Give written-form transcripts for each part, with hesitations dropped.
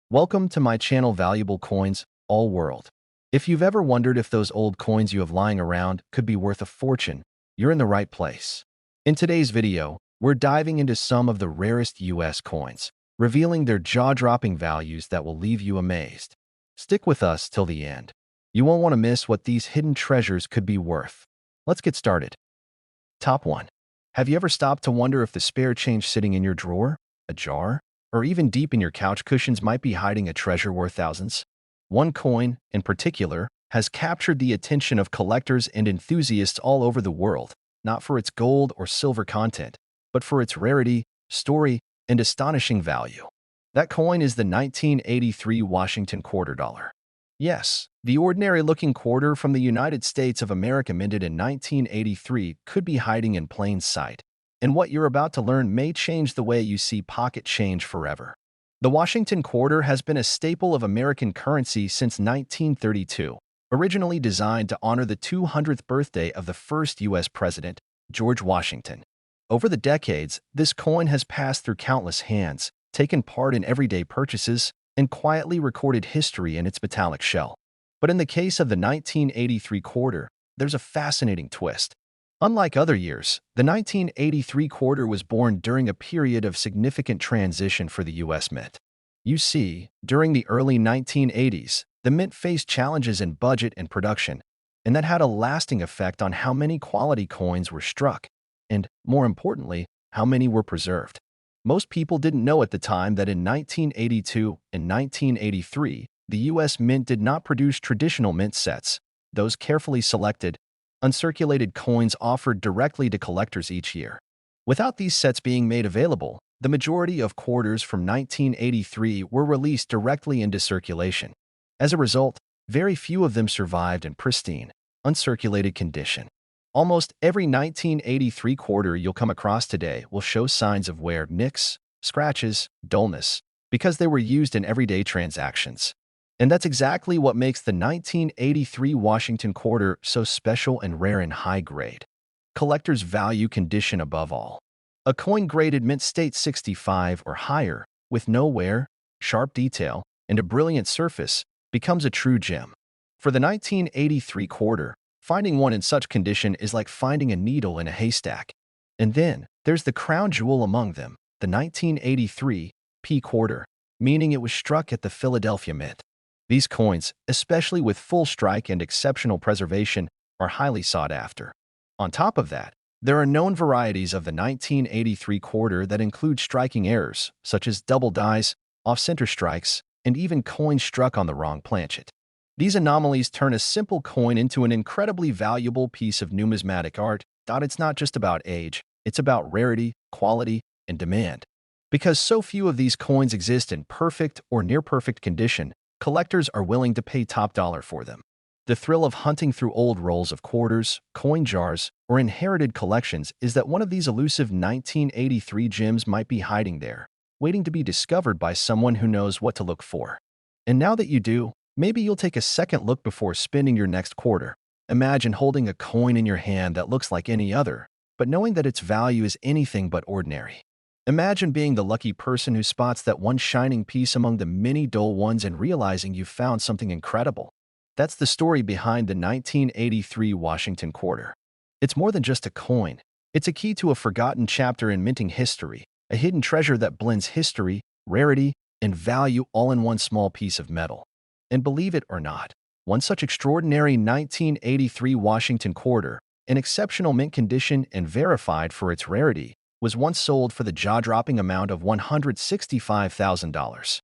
Welcome to my channel Valuable Coins, All World. If you've ever wondered if those old coins you have lying around could be worth a fortune, you're in the right place. In today's video, we're diving into some of the rarest US coins, revealing their jaw-dropping values that will leave you amazed. Stick with us till the end. You won't want to miss what these hidden treasures could be worth. Let's get started. Top 1. Have you ever stopped to wonder if the spare change sitting in your drawer, a jar, or even deep in your couch cushions might be hiding a treasure worth thousands? One coin, in particular, has captured the attention of collectors and enthusiasts all over the world, not for its gold or silver content, but for its rarity, story, and astonishing value. That coin is the 1983 Washington quarter dollar. Yes, the ordinary-looking quarter from the United States of America minted in 1983 could be hiding in plain sight, and what you're about to learn may change the way you see pocket change forever. The Washington quarter has been a staple of American currency since 1932, originally designed to honor the 200th birthday of the first U.S. president, George Washington. Over the decades, this coin has passed through countless hands, taken part in everyday purchases, and quietly recorded history in its metallic shell. But in the case of the 1983 quarter, there's a fascinating twist. Unlike other years, the 1983 quarter was born during a period of significant transition for the U.S. Mint. You see, during the early 1980s, the Mint faced challenges in budget and production, and that had a lasting effect on how many quality coins were struck, and, more importantly, how many were preserved. Most people didn't know at the time that in 1982 and 1983, the U.S. Mint did not produce traditional mint sets, those carefully selected, uncirculated coins offered directly to collectors each year. Without these sets being made available, the majority of quarters from 1983 were released directly into circulation. As a result, very few of them survived in pristine, uncirculated condition. Almost every 1983 quarter you'll come across today will show signs of wear, nicks, scratches, dullness, because they were used in everyday transactions. And that's exactly what makes the 1983 Washington quarter so special and rare and high grade. Collectors value condition above all. A coin graded mint state 65 or higher, with no wear, sharp detail, and a brilliant surface, becomes a true gem. For the 1983 quarter, finding one in such condition is like finding a needle in a haystack. And then, there's the crown jewel among them, the 1983 P quarter, meaning it was struck at the Philadelphia Mint. These coins, especially with full strike and exceptional preservation, are highly sought after. On top of that, there are known varieties of the 1983 quarter that include striking errors, such as double dies, off-center strikes, and even coins struck on the wrong planchet. These anomalies turn a simple coin into an incredibly valuable piece of numismatic art. It's not just about age, it's about rarity, quality, and demand. Because so few of these coins exist in perfect or near-perfect condition, collectors are willing to pay top dollar for them. The thrill of hunting through old rolls of quarters, coin jars, or inherited collections is that one of these elusive 1983 gems might be hiding there, waiting to be discovered by someone who knows what to look for. And now that you do, maybe you'll take a second look before spending your next quarter. Imagine holding a coin in your hand that looks like any other, but knowing that its value is anything but ordinary. Imagine being the lucky person who spots that one shining piece among the many dull ones and realizing you've found something incredible. That's the story behind the 1983 Washington quarter. It's more than just a coin. It's a key to a forgotten chapter in minting history, a hidden treasure that blends history, rarity, and value all in one small piece of metal. And believe it or not, one such extraordinary 1983 Washington quarter, in exceptional mint condition and verified for its rarity, was once sold for the jaw-dropping amount of $165,000.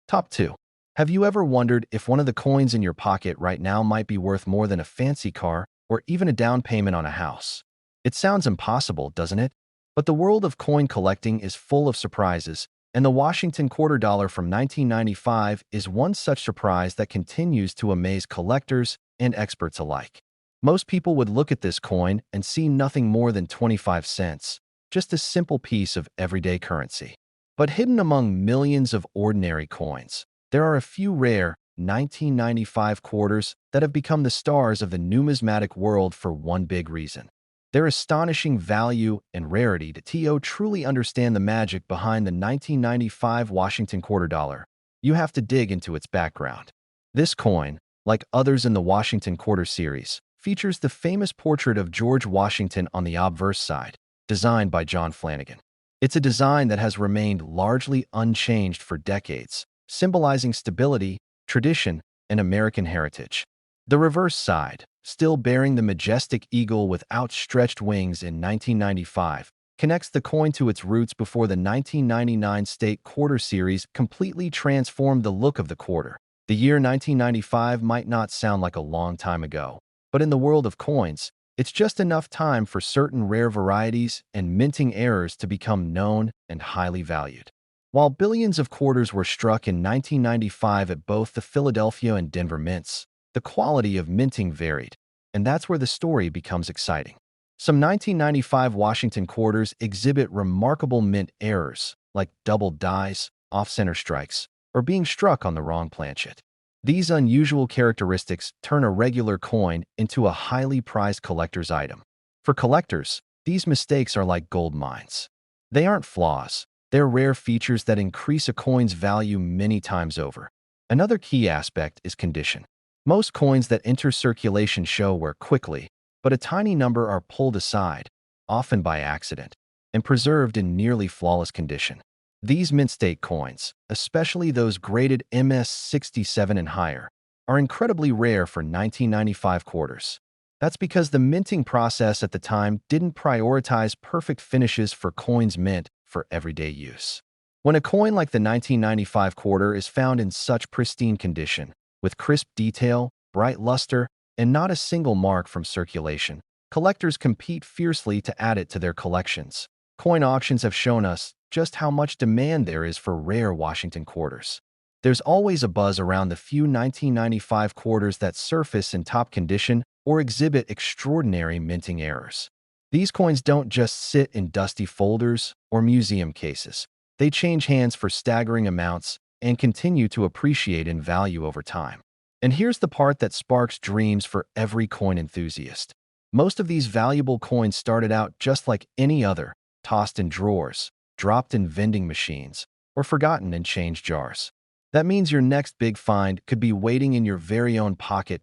Top 2. Have you ever wondered if one of the coins in your pocket right now might be worth more than a fancy car or even a down payment on a house? It sounds impossible, doesn't it? But the world of coin collecting is full of surprises, and the Washington quarter dollar from 1995 is one such surprise that continues to amaze collectors and experts alike. Most people would look at this coin and see nothing more than 25 cents, just a simple piece of everyday currency. But hidden among millions of ordinary coins, there are a few rare 1995 quarters that have become the stars of the numismatic world for one big reason. Their astonishing value and rarity to truly understand the magic behind the 1995 Washington quarter dollar. you have to dig into its background. This coin, like others in the Washington Quarter series, features the famous portrait of George Washington on the obverse side, designed by John Flanagan. It's a design that has remained largely unchanged for decades, symbolizing stability, tradition, and American heritage. The reverse side, still bearing the majestic eagle with outstretched wings in 1995, connects the coin to its roots before the 1999 State Quarter Series completely transformed the look of the quarter. The year 1995 might not sound like a long time ago, but in the world of coins, it's just enough time for certain rare varieties and minting errors to become known and highly valued. While billions of quarters were struck in 1995 at both the Philadelphia and Denver mints, the quality of minting varied, and that's where the story becomes exciting. Some 1995 Washington quarters exhibit remarkable mint errors, like doubled dies, off-center strikes, or being struck on the wrong planchet. These unusual characteristics turn a regular coin into a highly prized collector's item. For collectors, these mistakes are like gold mines. They aren't flaws, they're rare features that increase a coin's value many times over. Another key aspect is condition. Most coins that enter circulation show wear quickly, but a tiny number are pulled aside, often by accident, and preserved in nearly flawless condition. These mint state coins, especially those graded MS67 and higher, are incredibly rare for 1995 quarters. That's because the minting process at the time didn't prioritize perfect finishes for coins mint for everyday use. When a coin like the 1995 quarter is found in such pristine condition, with crisp detail, bright luster, and not a single mark from circulation, collectors compete fiercely to add it to their collections. Coin auctions have shown us just how much demand there is for rare Washington quarters. There's always a buzz around the few 1995 quarters that surface in top condition or exhibit extraordinary minting errors. These coins don't just sit in dusty folders or museum cases. They change hands for staggering amounts and continue to appreciate in value over time. And here's the part that sparks dreams for every coin enthusiast. Most of these valuable coins started out just like any other, tossed in drawers, dropped in vending machines, or forgotten in change jars. That means your next big find could be waiting in your very own pocket.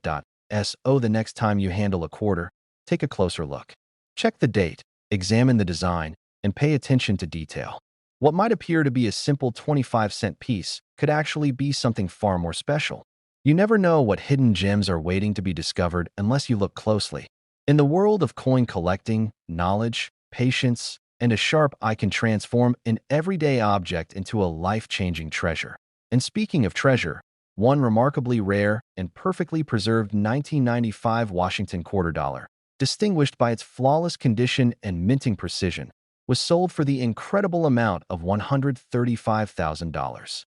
So the next time you handle a quarter, take a closer look. Check the date, examine the design, and pay attention to detail. What might appear to be a simple 25-cent piece could actually be something far more special. You never know what hidden gems are waiting to be discovered unless you look closely. In the world of coin collecting, knowledge, patience, and a sharp eye can transform an everyday object into a life-changing treasure. And speaking of treasure, one remarkably rare and perfectly preserved 1995 Washington quarter dollar, distinguished by its flawless condition and minting precision, was sold for the incredible amount of $135,000.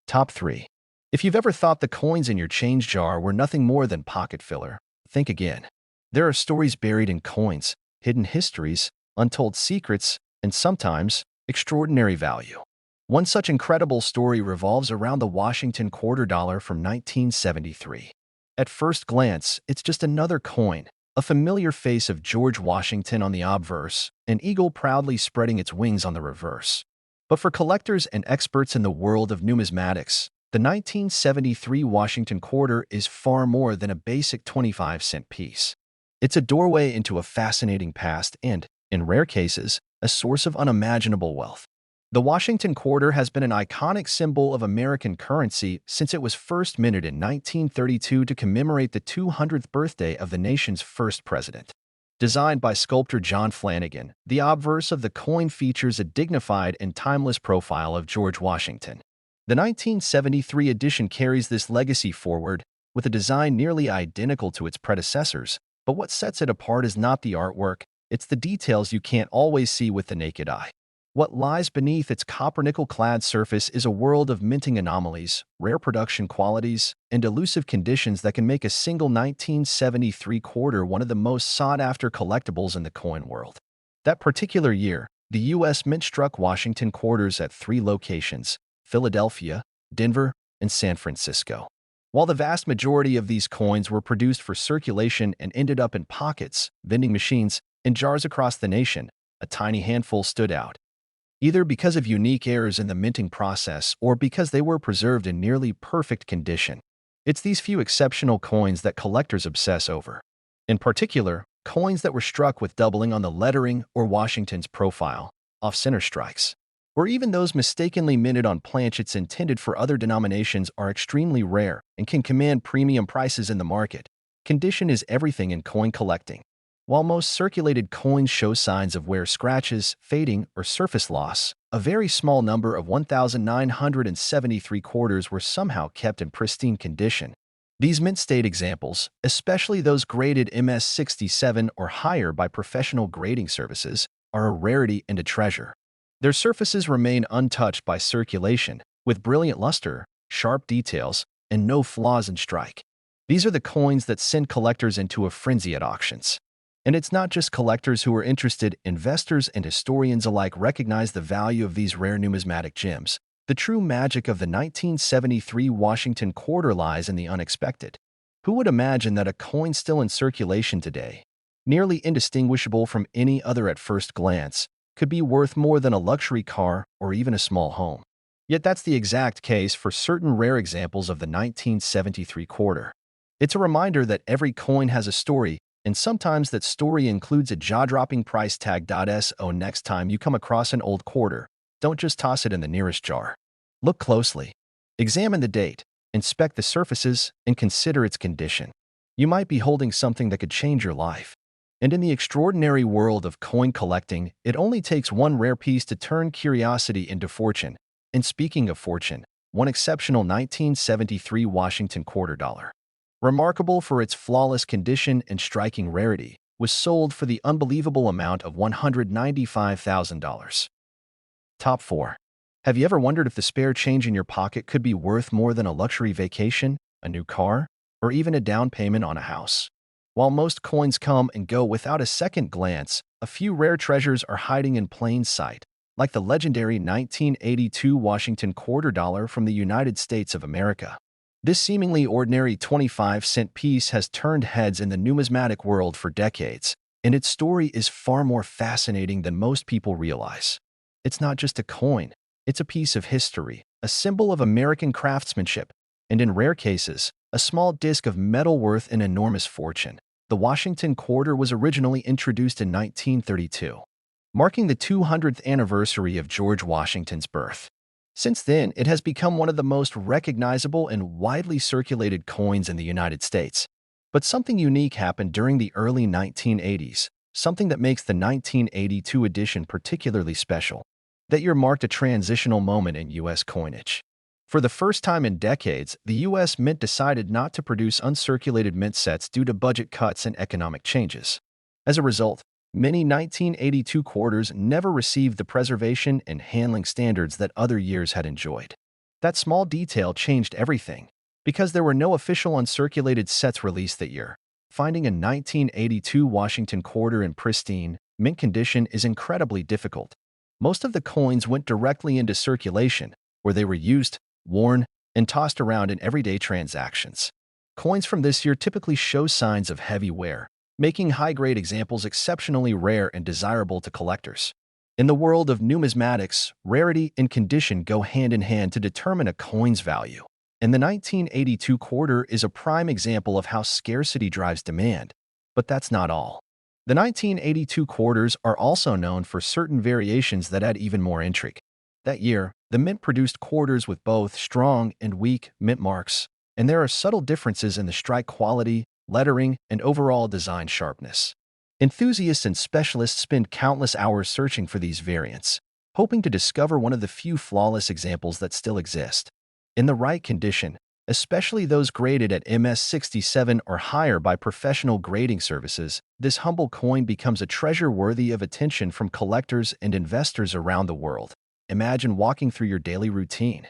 Top 3. If you've ever thought the coins in your change jar were nothing more than pocket filler, think again. There are stories buried in coins, hidden histories, untold secrets, and sometimes extraordinary value. One such incredible story revolves around the Washington quarter dollar from 1973. At first glance, it's just another coin, a familiar face of George Washington on the obverse, an eagle proudly spreading its wings on the reverse. But for collectors and experts in the world of numismatics, the 1973 Washington quarter is far more than a basic 25-cent piece. It's a doorway into a fascinating past and, in rare cases, a source of unimaginable wealth. The Washington quarter has been an iconic symbol of American currency since it was first minted in 1932 to commemorate the 200th birthday of the nation's first president. Designed by sculptor John Flanagan, the obverse of the coin features a dignified and timeless profile of George Washington. The 1973 edition carries this legacy forward, with a design nearly identical to its predecessors, but what sets it apart is not the artwork, it's the details you can't always see with the naked eye. What lies beneath its copper-nickel-clad surface is a world of minting anomalies, rare production qualities, and elusive conditions that can make a single 1973 quarter one of the most sought-after collectibles in the coin world. That particular year, the U.S. Mint struck Washington quarters at 3 locations: Philadelphia, Denver, and San Francisco. While the vast majority of these coins were produced for circulation and ended up in pockets, vending machines, and jars across the nation, a tiny handful stood out. either because of unique errors in the minting process or because they were preserved in nearly perfect condition. It's these few exceptional coins that collectors obsess over. In particular, coins that were struck with doubling on the lettering or Washington's profile, off-center strikes, or even those mistakenly minted on planchets intended for other denominations are extremely rare and can command premium prices in the market. Condition is everything in coin collecting. While most circulated coins show signs of wear, scratches, fading, or surface loss, a very small number of 1,973 quarters were somehow kept in pristine condition. These mint-state examples, especially those graded MS67 or higher by professional grading services, are a rarity and a treasure. Their surfaces remain untouched by circulation, with brilliant luster, sharp details, and no flaws in strike. These are the coins that send collectors into a frenzy at auctions. And it's not just collectors who are interested, investors and historians alike recognize the value of these rare numismatic gems. The true magic of the 1973 Washington quarter lies in the unexpected. Who would imagine that a coin still in circulation today, nearly indistinguishable from any other at first glance, could be worth more than a luxury car or even a small home? Yet that's the exact case for certain rare examples of the 1973 quarter. It's a reminder that every coin has a story, and sometimes that story includes a jaw-dropping price tag. So next time you come across an old quarter, don't just toss it in the nearest jar. Look closely. Examine the date, inspect the surfaces, and consider its condition. You might be holding something that could change your life. And in the extraordinary world of coin collecting, it only takes one rare piece to turn curiosity into fortune. And speaking of fortune, one exceptional 1973 Washington quarter dollar, remarkable for its flawless condition and striking rarity, was sold for the unbelievable amount of $195,000. Top 4. Have you ever wondered if the spare change in your pocket could be worth more than a luxury vacation, a new car, or even a down payment on a house? While most coins come and go without a second glance, a few rare treasures are hiding in plain sight, like the legendary 1982 Washington quarter dollar from the United States of America. This seemingly ordinary 25-cent piece has turned heads in the numismatic world for decades, and its story is far more fascinating than most people realize. It's not just a coin, it's a piece of history, a symbol of American craftsmanship, and in rare cases, a small disc of metal worth an enormous fortune. The Washington quarter was originally introduced in 1932, marking the 200th anniversary of George Washington's birth. Since then, it has become one of the most recognizable and widely circulated coins in the United States. But something unique happened during the early 1980s, something that makes the 1982 edition particularly special. That year marked a transitional moment in U.S. coinage. For the first time in decades, the U.S. Mint decided not to produce uncirculated mint sets due to budget cuts and economic changes. As a result, many 1982 quarters never received the preservation and handling standards that other years had enjoyed. That small detail changed everything. Because there were no official uncirculated sets released that year, finding a 1982 Washington quarter in pristine, mint condition is incredibly difficult. Most of the coins went directly into circulation, where they were used, worn, and tossed around in everyday transactions. Coins from this year typically show signs of heavy wear, making high-grade examples exceptionally rare and desirable to collectors. In the world of numismatics, rarity and condition go hand in hand to determine a coin's value. And the 1982 quarter is a prime example of how scarcity drives demand. But that's not all. The 1982 quarters are also known for certain variations that add even more intrigue. That year, the mint produced quarters with both strong and weak mint marks, and there are subtle differences in the strike quality, lettering, and overall design sharpness. Enthusiasts and specialists spend countless hours searching for these variants, hoping to discover one of the few flawless examples that still exist. In the right condition, especially those graded at MS67 or higher by professional grading services, this humble coin becomes a treasure worthy of attention from collectors and investors around the world. Imagine walking through your daily routine,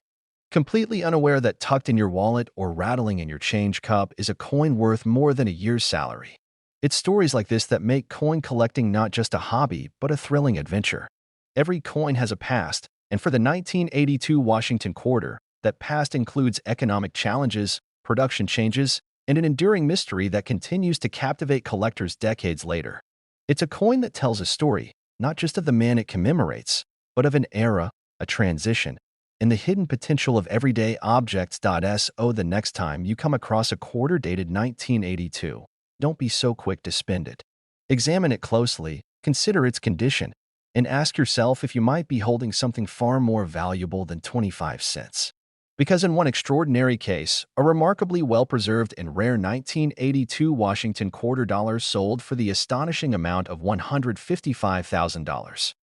completely unaware that tucked in your wallet or rattling in your change cup is a coin worth more than a year's salary. It's stories like this that make coin collecting not just a hobby, but a thrilling adventure. Every coin has a past, and for the 1982 Washington quarter, that past includes economic challenges, production changes, and an enduring mystery that continues to captivate collectors decades later. It's a coin that tells a story, not just of the man it commemorates, but of an era, a transition, and the hidden potential of everyday objects. So the next time you come across a quarter dated 1982, don't be so quick to spend it. Examine it closely, consider its condition, and ask yourself if you might be holding something far more valuable than 25 cents. Because in one extraordinary case, a remarkably well-preserved and rare 1982 Washington quarter dollar sold for the astonishing amount of $155,000.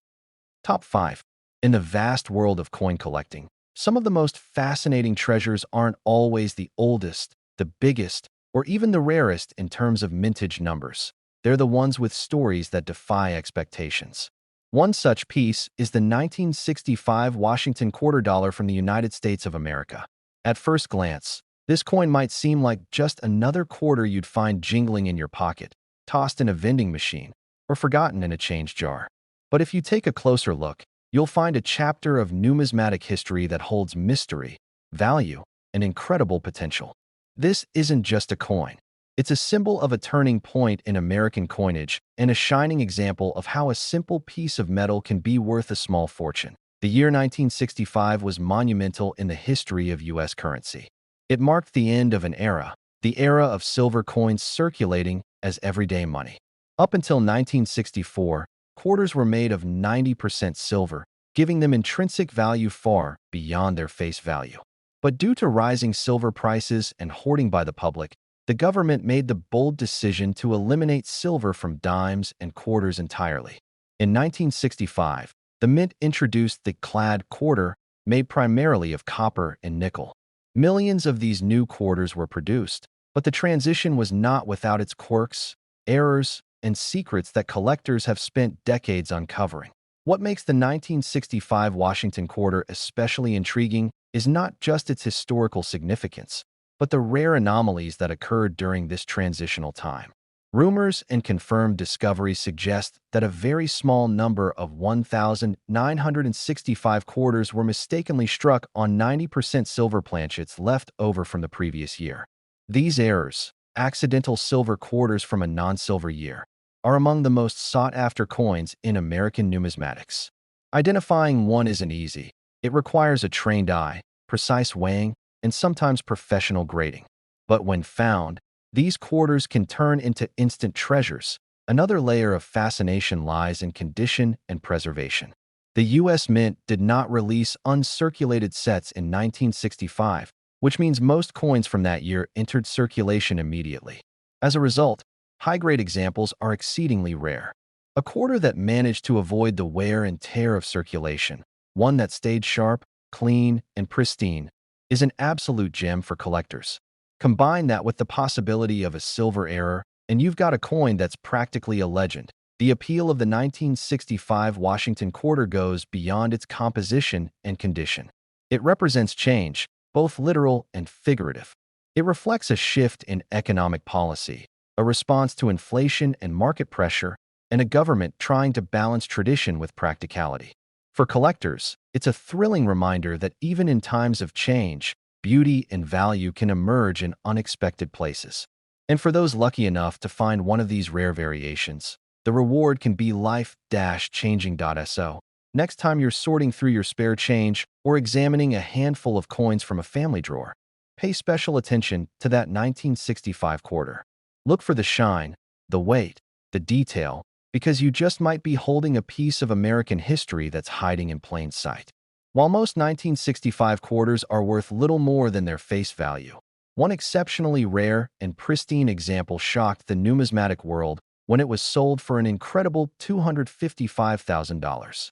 Top 5. In the vast world of coin collecting, some of the most fascinating treasures aren't always the oldest, the biggest, or even the rarest in terms of mintage numbers. They're the ones with stories that defy expectations. One such piece is the 1965 Washington quarter dollar from the United States of America. At first glance, this coin might seem like just another quarter you'd find jingling in your pocket, tossed in a vending machine, or forgotten in a change jar. But if you take a closer look, you'll find a chapter of numismatic history that holds mystery, value, and incredible potential. This isn't just a coin. It's a symbol of a turning point in American coinage and a shining example of how a simple piece of metal can be worth a small fortune. The year 1965 was monumental in the history of U.S. currency. It marked the end of an era, the era of silver coins circulating as everyday money. Up until 1964, quarters were made of 90% silver, giving them intrinsic value far beyond their face value. But due to rising silver prices and hoarding by the public, the government made the bold decision to eliminate silver from dimes and quarters entirely. In 1965, the Mint introduced the clad quarter, made primarily of copper and nickel. Millions of these new quarters were produced, but the transition was not without its quirks, errors, and secrets that collectors have spent decades uncovering. What makes the 1965 Washington quarter especially intriguing is not just its historical significance, but the rare anomalies that occurred during this transitional time. Rumors and confirmed discoveries suggest that a very small number of 1,965 quarters were mistakenly struck on 90% silver planchets left over from the previous year. These errors, accidental silver quarters from a non-silver year, are among the most sought-after coins in American numismatics. Identifying one isn't easy. It requires a trained eye, precise weighing, and sometimes professional grading. But when found, these quarters can turn into instant treasures. Another layer of fascination lies in condition and preservation. The U.S. Mint did not release uncirculated sets in 1965, which means most coins from that year entered circulation immediately. As a result, high-grade examples are exceedingly rare. A quarter that managed to avoid the wear and tear of circulation, one that stayed sharp, clean, and pristine, is an absolute gem for collectors. Combine that with the possibility of a silver error, and you've got a coin that's practically a legend. The appeal of the 1965 Washington quarter goes beyond its composition and condition. It represents change, both literal and figurative. It reflects a shift in economic policy, a response to inflation and market pressure, and a government trying to balance tradition with practicality. For collectors, it's a thrilling reminder that even in times of change, beauty and value can emerge in unexpected places. And for those lucky enough to find one of these rare variations, the reward can be life-changing. So, next time you're sorting through your spare change or examining a handful of coins from a family drawer, pay special attention to that 1965 quarter. Look for the shine, the weight, the detail, because you just might be holding a piece of American history that's hiding in plain sight. While most 1965 quarters are worth little more than their face value, one exceptionally rare and pristine example shocked the numismatic world when it was sold for an incredible $255,000.